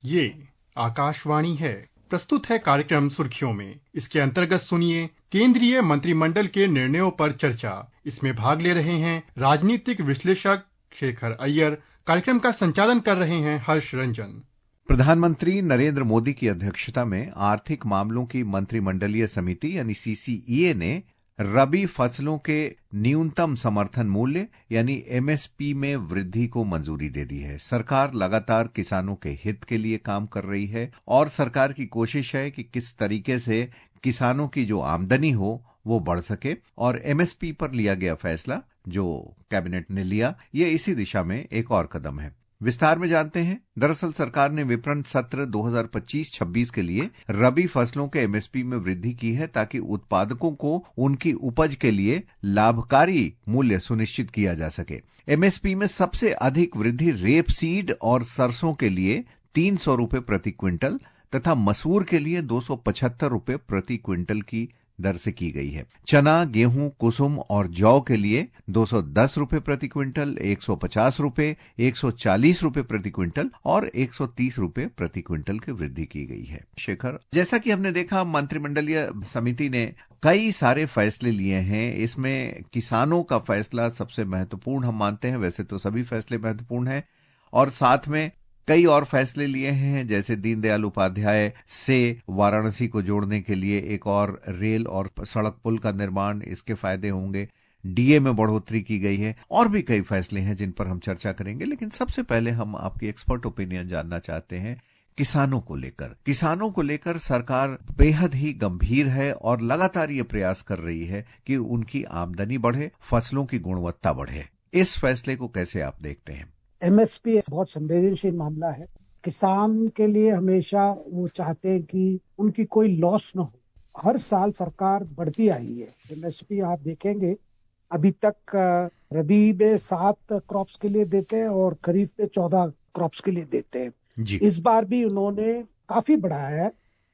ये आकाशवाणी है। प्रस्तुत है कार्यक्रम सुर्खियों में। इसके अंतर्गत सुनिए केंद्रीय मंत्रिमंडल के निर्णयों पर चर्चा। इसमें भाग ले रहे हैं राजनीतिक विश्लेषक शेखर अय्यर। कार्यक्रम का संचालन कर रहे हैं हर्ष रंजन। प्रधानमंत्री नरेंद्र मोदी की अध्यक्षता में आर्थिक मामलों की मंत्रिमंडलीय समिति यानी सीसीईए ने रबी फसलों के न्यूनतम समर्थन मूल्य यानी एमएसपी में वृद्धि को मंजूरी दे दी है। सरकार लगातार किसानों के हित के लिए काम कर रही है और सरकार की कोशिश है कि किस तरीके से किसानों की जो आमदनी हो वो बढ़ सके, और एमएसपी पर लिया गया फैसला जो कैबिनेट ने लिया, ये इसी दिशा में एक और कदम है। विस्तार में जानते हैं। दरअसल सरकार ने विपणन सत्र 2025-26 के लिए रबी फसलों के एमएसपी में वृद्धि की है ताकि उत्पादकों को उनकी उपज के लिए लाभकारी मूल्य सुनिश्चित किया जा सके। एमएसपी में सबसे अधिक वृद्धि रेपसीड और सरसों के लिए 300 रुपए प्रति क्विंटल तथा मसूर के लिए 275 रुपए प्रति क्विंटल की दर से की गई है। चना, गेहूं, कुसुम और जौ के लिए 210 रुपए प्रति क्विंटल, 150 रुपए, 140 रुपए प्रति क्विंटल और 130 रुपए प्रति क्विंटल की वृद्धि की गई है। शेखर, जैसा कि हमने देखा, मंत्रिमंडलीय समिति ने कई सारे फैसले लिए हैं। इसमें किसानों का फैसला सबसे महत्वपूर्ण हम मानते हैं। वैसे तो सभी फैसले महत्वपूर्ण हैं, और साथ में कई और फैसले लिए हैं, जैसे दीनदयाल उपाध्याय से वाराणसी को जोड़ने के लिए एक और रेल और सड़क पुल का निर्माण, इसके फायदे होंगे। डीए में बढ़ोतरी की गई है, और भी कई फैसले हैं जिन पर हम चर्चा करेंगे। लेकिन सबसे पहले हम आपकी एक्सपर्ट ओपिनियन जानना चाहते हैं किसानों को लेकर। किसानों को लेकर सरकार बेहद ही गंभीर है और लगातार ये प्रयास कर रही है कि उनकी आमदनी बढ़े, फसलों की गुणवत्ता बढ़े। इस फैसले को कैसे आप देखते हैं? एमएसपी बहुत संवेदनशील मामला है। किसान के लिए हमेशा वो चाहते हैं कि उनकी कोई लॉस न हो। हर साल सरकार बढ़ती आई है। एमएसपी आप देखेंगे अभी तक रबी में 7 क्रॉप्स के लिए देते हैं और खरीफ में 14 क्रॉप्स के लिए देते हैं जी। इस बार भी उन्होंने काफी बढ़ाया है,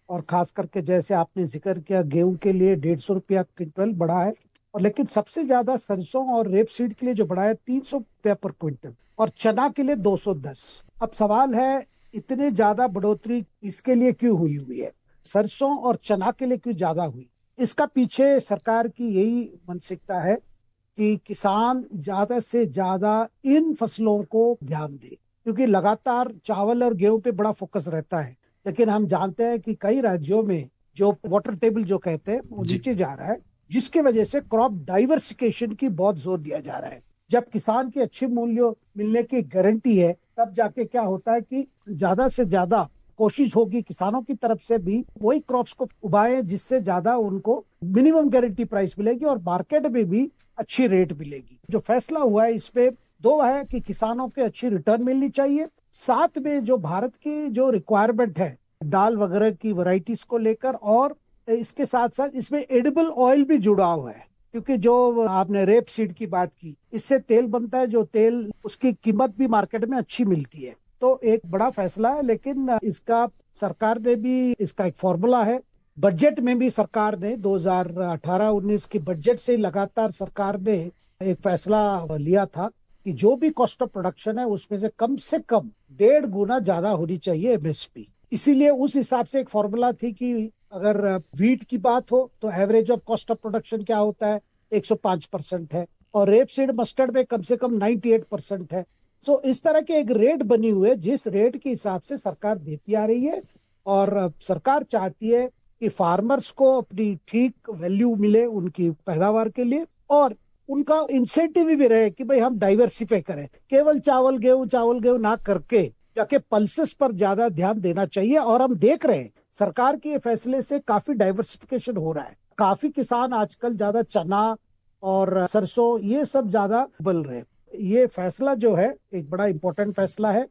और खास करके जैसे आपने जिक्र किया, गेहूं के लिए 150 रुपया क्विंटल बढ़ा है, और लेकिन सबसे ज्यादा सरसों और रेपसीड के लिए जो बढ़ा है 300 रुपया पर क्विंटल, और चना के लिए 210। अब सवाल है, इतने ज्यादा बढ़ोतरी इसके लिए क्यों हुई है? सरसों और चना के लिए क्यों ज्यादा हुई? इसका पीछे सरकार की यही मानसिकता है कि किसान ज्यादा से ज्यादा इन फसलों को ध्यान दे, क्योंकि लगातार चावल और गेहूं पे बड़ा फोकस रहता है। लेकिन हम जानते हैं कि कई राज्यों में जो वाटर टेबल जो कहते हैं वो नीचे जा रहा है, जिसकी वजह से क्रॉप डाइवर्सिफिकेशन की बहुत जोर दिया जा रहा है। जब किसान के अच्छे मूल्य मिलने की गारंटी है, तब जाके क्या होता है कि ज्यादा से ज्यादा कोशिश होगी किसानों की तरफ से भी वही क्रॉप्स को उगाएं जिससे ज्यादा उनको मिनिमम गारंटी प्राइस मिलेगी और मार्केट में भी अच्छी रेट मिलेगी। जो फैसला हुआ है इस पे दो है कि किसानों के अच्छी रिटर्न मिलनी चाहिए, साथ में जो भारत की जो रिक्वायरमेंट है दाल वगैरह की वैरायटीज को लेकर, और इसके साथ साथ इसमें एडिबल ऑयल भी जुड़ा हुआ है, क्योंकि जो आपने रेप सीड की बात की, इससे तेल बनता है, जो तेल उसकी कीमत भी मार्केट में अच्छी मिलती है। तो एक बड़ा फैसला है, लेकिन इसका सरकार ने भी इसका एक फॉर्मूला है। बजट में भी सरकार ने 2018-19 की बजट से लगातार सरकार ने एक फैसला लिया था कि जो भी कॉस्ट ऑफ प्रोडक्शन है उसमें से कम 1.5 गुना ज्यादा होनी चाहिए एमएसपी। इसीलिए उस हिसाब से एक फॉर्मूला थी कि अगर व्हीट की बात हो तो average of cost of production क्या होता है, 105% है, और रेपसीड मस्टर्ड में कम से कम 98% है। तो इस तरह के एक रेट बनी हुई है, जिस रेट के हिसाब से सरकार देती आ रही है, और सरकार चाहती है कि फार्मर्स को अपनी ठीक वैल्यू मिले उनकी पैदावार के लिए, और उनका इंसेंटिव भी रहे कि भाई हम डाइवर्सिफाई करें, केवल चावल गेहूं ना करके जाके पल्सेस पर ज्यादा ध्यान देना चाहिए। और हम देख रहे हैं सरकार के ये फैसले से काफी डाइवर्सिफिकेशन हो रहा है। काफी किसान आजकल ज्यादा चना और सरसों ये सब ज्यादा बल रहे हैं। ये फैसला जो है एक बड़ा इंपॉर्टेंट फैसला है।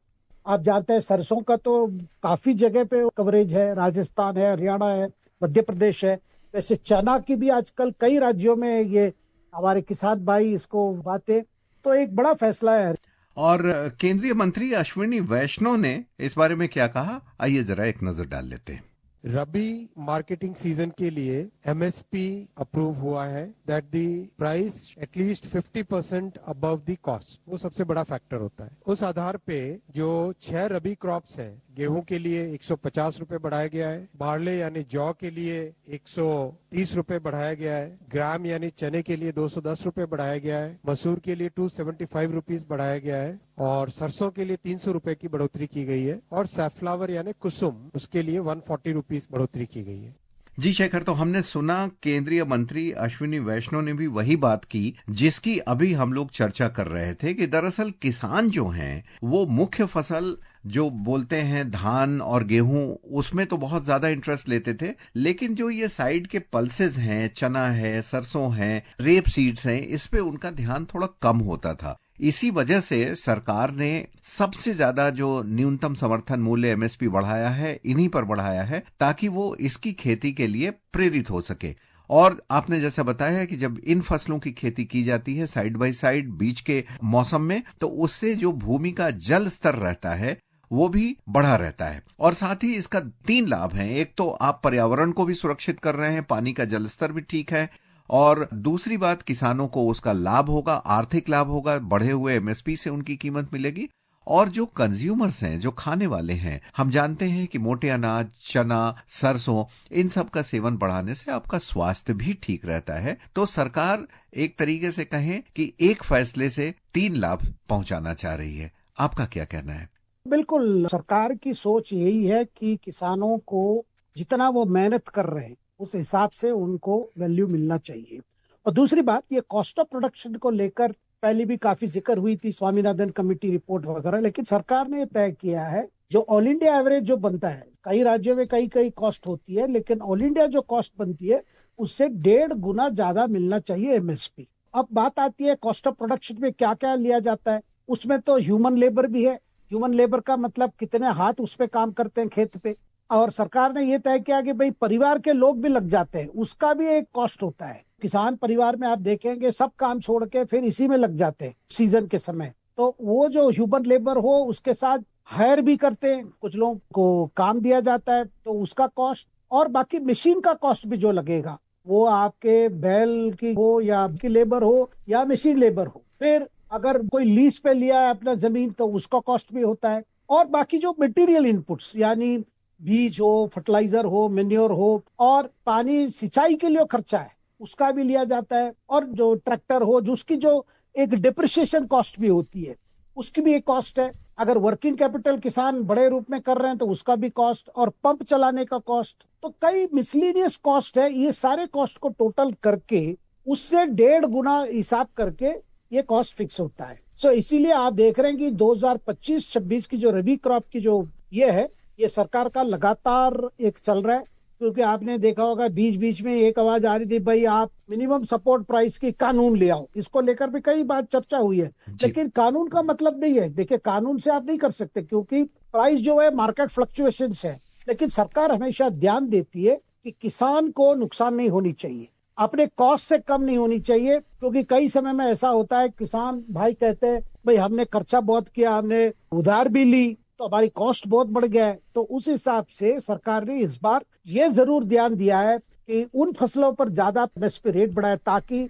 आप जानते हैं सरसों का तो काफी जगह पे कवरेज है, राजस्थान है, हरियाणा है, मध्य प्रदेश है। वैसे चना की भी आजकल कई राज्यों में ये हमारे किसान भाई इसको उगाते, तो एक बड़ा फैसला है। और केंद्रीय मंत्री अश्विनी वैष्णव ने इस बारे में क्या कहा, आइए जरा एक नजर डाल लेते हैं। रबी मार्केटिंग सीजन के लिए एमएसपी अप्रूव हुआ है that the price at least 50% above the cost, वो सबसे बड़ा फैक्टर होता है। उस आधार पे जो 6 रबी क्रॉप्स हैं, गेहूं के लिए 150 रुपए बढ़ाया गया है, बार्ले यानी जौ के लिए 130 रुपए बढ़ाया गया है, ग्राम यानी चने के लिए 210 रुपए बढ़ाया गया है, मसूर के लिए 275 रुपीज बढ़ाया गया है और सरसों के लिए 300 रुपए की बढ़ोतरी की गई है और सैफलावर यानी कुसुम उसके लिए 140 रुपीज बढ़ोतरी की गई है। जी शेखर, तो हमने सुना केंद्रीय मंत्री अश्विनी वैष्णव ने भी वही बात की जिसकी अभी हम लोग चर्चा कर रहे थे कि दरअसल किसान जो हैं वो मुख्य फसल जो बोलते हैं धान और गेहूं उसमें तो बहुत ज्यादा इंटरेस्ट लेते थे, लेकिन जो ये साइड के पल्सेस हैं, चना है, सरसों है, रेप सीड्स हैं, इस पे उनका ध्यान थोड़ा कम होता था। इसी वजह से सरकार ने सबसे ज्यादा जो न्यूनतम समर्थन मूल्य एमएसपी बढ़ाया है, इन्हीं पर बढ़ाया है ताकि वो इसकी खेती के लिए प्रेरित हो सके। और आपने जैसा बताया कि जब इन फसलों की खेती की जाती है साइड बाय साइड बीच के मौसम में, तो उससे जो भूमि का जल स्तर रहता है वो भी बढ़ा रहता है और साथ ही इसका 3 लाभ हैं। एक तो आप पर्यावरण को भी सुरक्षित कर रहे हैं, पानी का जल स्तर भी ठीक है, और दूसरी बात किसानों को उसका लाभ होगा, आर्थिक लाभ होगा, बढ़े हुए एमएसपी से उनकी कीमत मिलेगी। और जो कंज्यूमर्स हैं, जो खाने वाले हैं, हम जानते हैं कि मोटे अनाज, चना, सरसों, इन सब का सेवन बढ़ाने से आपका स्वास्थ्य भी ठीक रहता है। तो सरकार एक तरीके से कहें कि एक फैसले से 3 लाभ पहुंचाना चाह रही है। आपका क्या कहना है? बिल्कुल, सरकार की सोच यही है कि किसानों को जितना वो मेहनत कर रहे हैं उस हिसाब से उनको वैल्यू मिलना चाहिए। और दूसरी बात, ये कॉस्ट ऑफ प्रोडक्शन को लेकर पहले भी काफी जिक्र हुई थी, स्वामीनाथन कमेटी रिपोर्ट वगैरह, लेकिन सरकार ने तय किया है जो ऑल इंडिया एवरेज जो बनता है, कई राज्यों में कई कई कॉस्ट होती है, लेकिन ऑल इंडिया जो कॉस्ट बनती है उससे 1.5 गुना ज्यादा मिलना चाहिए एमएसपी। अब बात आती है कॉस्ट ऑफ प्रोडक्शन में क्या क्या लिया जाता है, उसमें तो ह्यूमन लेबर भी है। ह्यूमन लेबर का मतलब कितने हाथ उस पे काम करते हैं खेत पे, और सरकार ने ये तय किया कि भाई परिवार के लोग भी लग जाते हैं, उसका भी एक कॉस्ट होता है। किसान परिवार में आप देखेंगे सब काम छोड़ के फिर इसी में लग जाते हैं सीजन के समय, तो वो जो ह्यूमन लेबर हो उसके साथ हायर भी करते हैं, कुछ लोगों को काम दिया जाता है तो उसका कॉस्ट, और बाकी मशीन का कॉस्ट भी जो लगेगा वो आपके बैल की हो या आपकी लेबर हो या मशीन लेबर हो। फिर अगर कोई लीज पे लिया है अपना जमीन तो उसका कॉस्ट भी होता है, और बाकी जो मटेरियल इनपुट्स यानी बीज हो, फर्टिलाइजर हो, मेन्योर हो, और पानी सिंचाई के लिए खर्चा है उसका भी लिया जाता है, और जो ट्रैक्टर हो जिसकी जो एक डिप्रिसिएशन कॉस्ट भी होती है उसकी भी एक कॉस्ट है। अगर वर्किंग कैपिटल किसान बड़े रूप में कर रहे हैं तो उसका भी कॉस्ट, और पंप चलाने का कॉस्ट, तो कई मिसलीनियस कॉस्ट है। ये सारे कॉस्ट को टोटल करके उससे 1.5 गुना हिसाब करके ये कॉस्ट फिक्स होता है। सो इसीलिए आप देख रहे हैं कि 2025-26 की जो रबी क्रॉप की जो ये है, ये सरकार का लगातार एक चल रहा है, क्योंकि आपने देखा होगा बीच बीच में एक आवाज आ रही थी भाई आप मिनिमम सपोर्ट प्राइस की कानून ले आओ, इसको लेकर भी कई बार चर्चा हुई है, लेकिन कानून का मतलब नहीं है। देखिए, कानून से आप नहीं कर सकते क्योंकि प्राइस जो है मार्केट फ्लक्चुएशन है, लेकिन सरकार हमेशा ध्यान देती है कि किसान को नुकसान नहीं होनी चाहिए, अपने कॉस्ट से कम नहीं होनी चाहिए, क्योंकि कई समय में ऐसा होता है किसान भाई कहते हैं भाई हमने खर्चा बहुत किया, हमने उधार भी ली तो हमारी कॉस्ट बहुत बढ़ गया है। तो उस हिसाब से सरकार ने इस बार ये जरूर ध्यान दिया है कि उन फसलों पर ज्यादा एमएसपी रेट बढ़ाए ताकि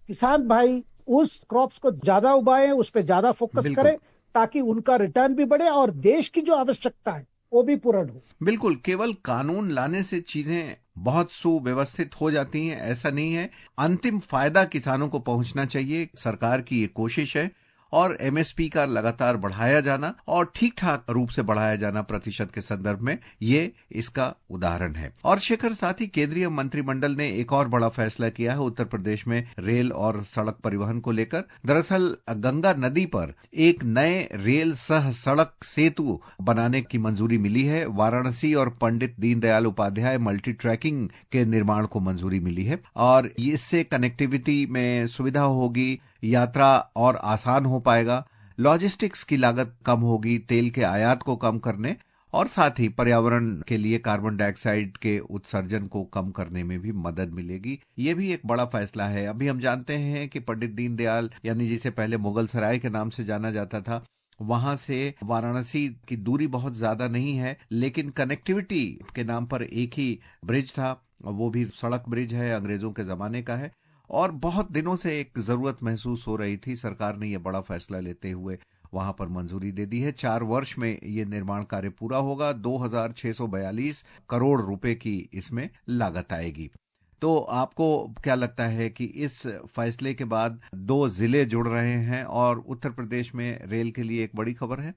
किसान भाई उस क्रॉप्स को ज्यादा उगाएं, उस पर ज्यादा फोकस करें, ताकि उनका रिटर्न भी बढ़े और देश की जो आवश्यकता है वो भी पूर्ण हो। बिल्कुल, केवल कानून लाने से चीजें बहुत सुव्यवस्थित हो जाती हैं ऐसा नहीं है। अंतिम फायदा किसानों को पहुंचना चाहिए, सरकार की ये कोशिश है, और एमएसपी का लगातार बढ़ाया जाना और ठीक ठाक रूप से बढ़ाया जाना प्रतिशत के संदर्भ में ये इसका उदाहरण है। और शेखर, साथ ही केंद्रीय मंत्रिमंडल ने एक और बड़ा फैसला किया है उत्तर प्रदेश में रेल और सड़क परिवहन को लेकर। दरअसल गंगा नदी पर एक नए रेल सह सड़क सेतु बनाने की मंजूरी मिली है। वाराणसी और पंडित दीनदयाल उपाध्याय मल्टी ट्रैकिंग के निर्माण को मंजूरी मिली है और इससे कनेक्टिविटी में सुविधा होगी, यात्रा और आसान हो पाएगा, लॉजिस्टिक्स की लागत कम होगी, तेल के आयात को कम करने और साथ ही पर्यावरण के लिए कार्बन डाइऑक्साइड के उत्सर्जन को कम करने में भी मदद मिलेगी। ये भी एक बड़ा फैसला है। अभी हम जानते हैं कि पंडित दीनदयाल यानी जिसे पहले मुगल सराय के नाम से जाना जाता था, वहां से वाराणसी की दूरी बहुत ज्यादा नहीं है, लेकिन कनेक्टिविटी के नाम पर एक ही ब्रिज था, वो भी सड़क ब्रिज है, अंग्रेजों के जमाने का है, और बहुत दिनों से एक जरूरत महसूस हो रही थी। सरकार ने यह बड़ा फैसला लेते हुए वहां पर मंजूरी दे दी है। 4 वर्ष में यह निर्माण कार्य पूरा होगा। 2642 करोड़ रुपए की इसमें लागत आएगी। तो आपको क्या लगता है कि इस फैसले के बाद 2 जिले जुड़ रहे हैं और उत्तर प्रदेश में रेल के लिए एक बड़ी खबर है?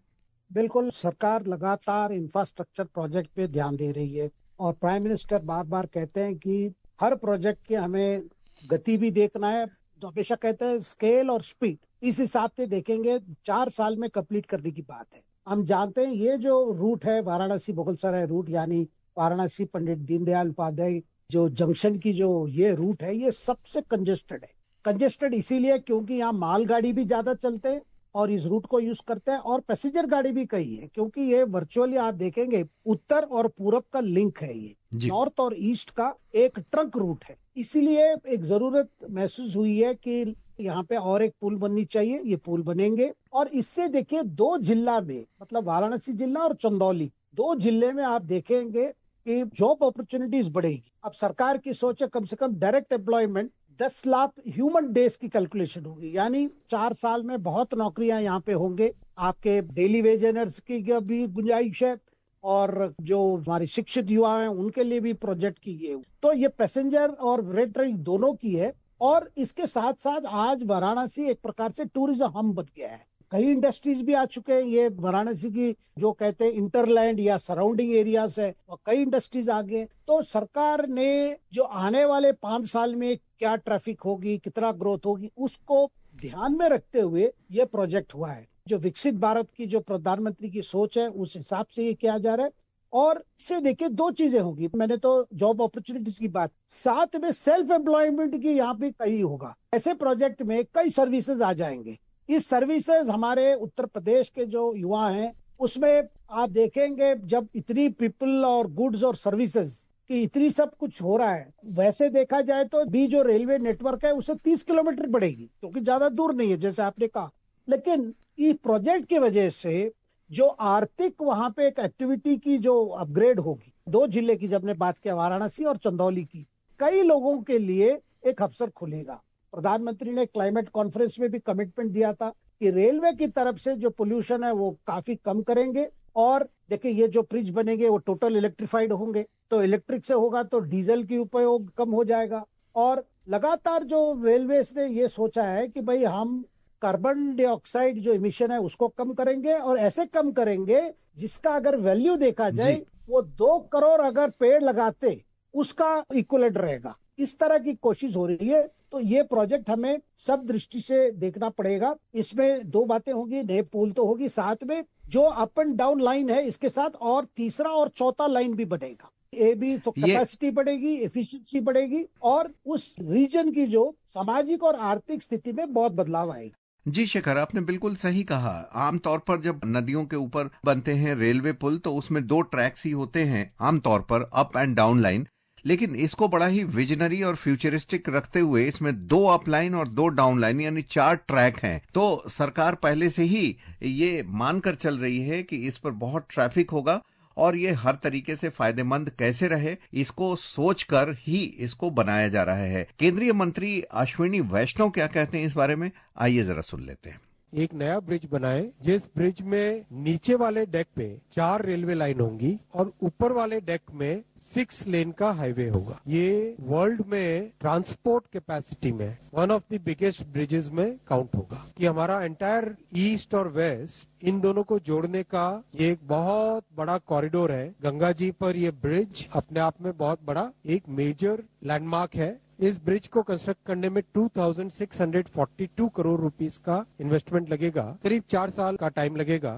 बिल्कुल, सरकार लगातार इंफ्रास्ट्रक्चर प्रोजेक्ट पे ध्यान दे रही है और प्राइम मिनिस्टर बार बार कहते हैं कि हर प्रोजेक्ट के हमें गति भी देखना है। तो हमेशा कहते हैं स्केल और स्पीड, इस हिसाब से देखेंगे। 4 साल में कंप्लीट करने की बात है। हम जानते हैं ये जो रूट है वाराणसी मुगलसराय रूट, यानी वाराणसी पंडित दीनदयाल उपाध्याय जो जंक्शन की जो ये रूट है, ये सबसे कंजेस्टेड है। कंजेस्टेड इसीलिए क्योंकि यहाँ मालगाड़ी भी ज्यादा चलते हैं और इस रूट को यूज करते हैं, और पैसेंजर गाड़ी भी कई है, क्योंकि ये वर्चुअली आप देखेंगे उत्तर और पूरब का लिंक है। ये नॉर्थ और ईस्ट का एक ट्रंक रूट है। इसीलिए एक जरूरत महसूस हुई है कि यहाँ पे और एक पुल बननी चाहिए। ये पुल बनेंगे और इससे देखिए 2 जिला में, मतलब वाराणसी जिला और चंदौली, 2 जिले में आप देखेंगे कि जॉब अपॉर्चुनिटीज बढ़ेगी। अब सरकार की सोच है कम से कम direct employment 10 lakh human days की कैलकुलेशन होगी, यानी 4 साल में बहुत नौकरियां यहाँ पे होंगे। आपके डेली वेज अर्नर्स की भी गुंजाइश है और जो हमारे शिक्षित युवा हैं उनके लिए भी प्रोजेक्ट की गई। तो ये पैसेंजर और फ्रेट ट्रेन दोनों की है। और इसके साथ साथ आज वाराणसी एक प्रकार से टूरिज्म हब बन गया है। कई इंडस्ट्रीज भी आ चुके हैं। ये वाराणसी की जो कहते हैं इंटरलैंड या सराउंडिंग एरियाज है, और कई इंडस्ट्रीज आ गए। तो सरकार ने जो आने वाले 5 साल में क्या ट्रैफिक होगी, कितना ग्रोथ होगी, उसको ध्यान में रखते हुए ये प्रोजेक्ट हुआ है। जो विकसित भारत की जो प्रधानमंत्री की सोच है उस हिसाब से ये किया जा रहा है। और इससे देखिए 2 चीजें होगी। मैंने तो जॉब अपॉर्चुनिटीज की बात, साथ में सेल्फ एम्प्लॉयमेंट की यहाँ पे कई होगा। ऐसे प्रोजेक्ट में कई सर्विसेज आ जाएंगे। इस सर्विसेज हमारे उत्तर प्रदेश के जो युवा हैं उसमें आप देखेंगे, जब इतनी पीपल और गुड्स और सर्विसेज की इतनी सब कुछ हो रहा है, वैसे देखा जाए तो भी जो रेलवे नेटवर्क है उसे 30 किलोमीटर बढ़ेगी, क्योंकि ज्यादा दूर नहीं है जैसे आपने कहा। लेकिन इस प्रोजेक्ट की वजह से जो आर्थिक वहां पे एक एक्टिविटी की जो अपग्रेड होगी, 2 जिले की जब ने बात किया वाराणसी और चंदौली की, कई लोगों के लिए एक अवसर खुलेगा। प्रधानमंत्री ने क्लाइमेट कॉन्फ्रेंस में भी कमिटमेंट दिया था कि रेलवे की तरफ से जो पोल्यूशन है वो काफी कम करेंगे। और देखिए ये जो ब्रिज बनेंगे वो टोटल इलेक्ट्रिफाइड होंगे, तो इलेक्ट्रिक से होगा तो डीजल की उपयोग कम हो जाएगा। और लगातार जो रेलवे ने ये सोचा है कि भाई हम कार्बन डाइऑक्साइड जो इमिशन है उसको कम करेंगे, और ऐसे कम करेंगे जिसका अगर वैल्यू देखा जाए वो 2 करोड़ अगर पेड़ लगाते उसका इक्विवेलेंट रहेगा। इस तरह की कोशिश हो रही है। तो ये प्रोजेक्ट हमें सब दृष्टि से देखना पड़ेगा। इसमें 2 बातें होंगी, नए पुल तो होगी, साथ में जो अप एंड डाउन लाइन है इसके साथ और तीसरा और चौथा लाइन भी बनेगा। ये भी तो कैपेसिटी बढ़ेगी, एफिशिएंसी बढ़ेगी, और उस रीजन की जो सामाजिक और आर्थिक स्थिति में बहुत बदलाव आएगा। जी शेखर, आपने बिल्कुल सही कहा। आमतौर पर जब नदियों के ऊपर बनते हैं रेलवे पुल तो उसमें 2 ट्रैक्स ही होते हैं, आमतौर पर अप एंड डाउन लाइन। लेकिन इसको बड़ा ही विजनरी और फ्यूचरिस्टिक रखते हुए इसमें 2 अप लाइन और 2 डाउन लाइन यानी 4 ट्रैक हैं। तो सरकार पहले से ही ये मानकर चल रही है कि इस पर बहुत ट्रैफिक होगा और ये हर तरीके से फायदेमंद कैसे रहे, इसको सोचकर ही इसको बनाया जा रहा है। केंद्रीय मंत्री अश्विनी वैष्णव क्या कहते हैं इस बारे में, आइए जरा सुन लेते हैं। एक नया ब्रिज बनाए जिस ब्रिज में नीचे वाले डेक पे 4 रेलवे लाइन होंगी और ऊपर वाले डेक में 6 लेन का हाईवे होगा। ये वर्ल्ड में ट्रांसपोर्ट कैपेसिटी में one of the biggest bridges में काउंट होगा कि हमारा एंटायर ईस्ट और वेस्ट इन दोनों को जोड़ने का ये एक बहुत बड़ा कॉरिडोर है। गंगा जी पर ये ब्रिज अपने आप में बहुत बड़ा एक मेजर लैंडमार्क है। इस ब्रिज को कंस्ट्रक्ट करने में 2642 करोड़ रुपीस का इन्वेस्टमेंट लगेगा, करीब 4 साल का टाइम लगेगा।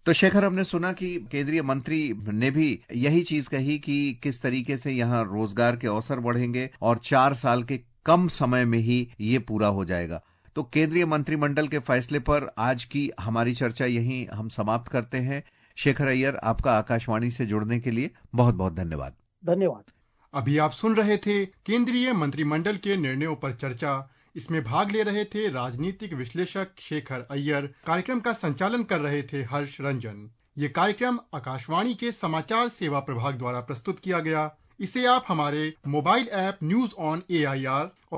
तो शेखर, हमने सुना कि केंद्रीय मंत्री ने भी यही चीज कही कि किस तरीके से यहाँ रोजगार के अवसर बढ़ेंगे और 4 साल के कम समय में ही ये पूरा हो जाएगा। तो केंद्रीय मंत्रिमंडल के फैसले पर आज की हमारी चर्चा यहीं हम समाप्त करते हैं। शेखर अय्यर, आपका आकाशवाणी से जुड़ने के लिए बहुत बहुत धन्यवाद। धन्यवाद। अभी आप सुन रहे थे केंद्रीय मंत्रिमंडल के निर्णयों पर चर्चा। इसमें भाग ले रहे थे राजनीतिक विश्लेषक शेखर अय्यर। कार्यक्रम का संचालन कर रहे थे हर्ष रंजन। ये कार्यक्रम आकाशवाणी के समाचार सेवा प्रभाग द्वारा प्रस्तुत किया गया। इसे आप हमारे mobile app news on AIR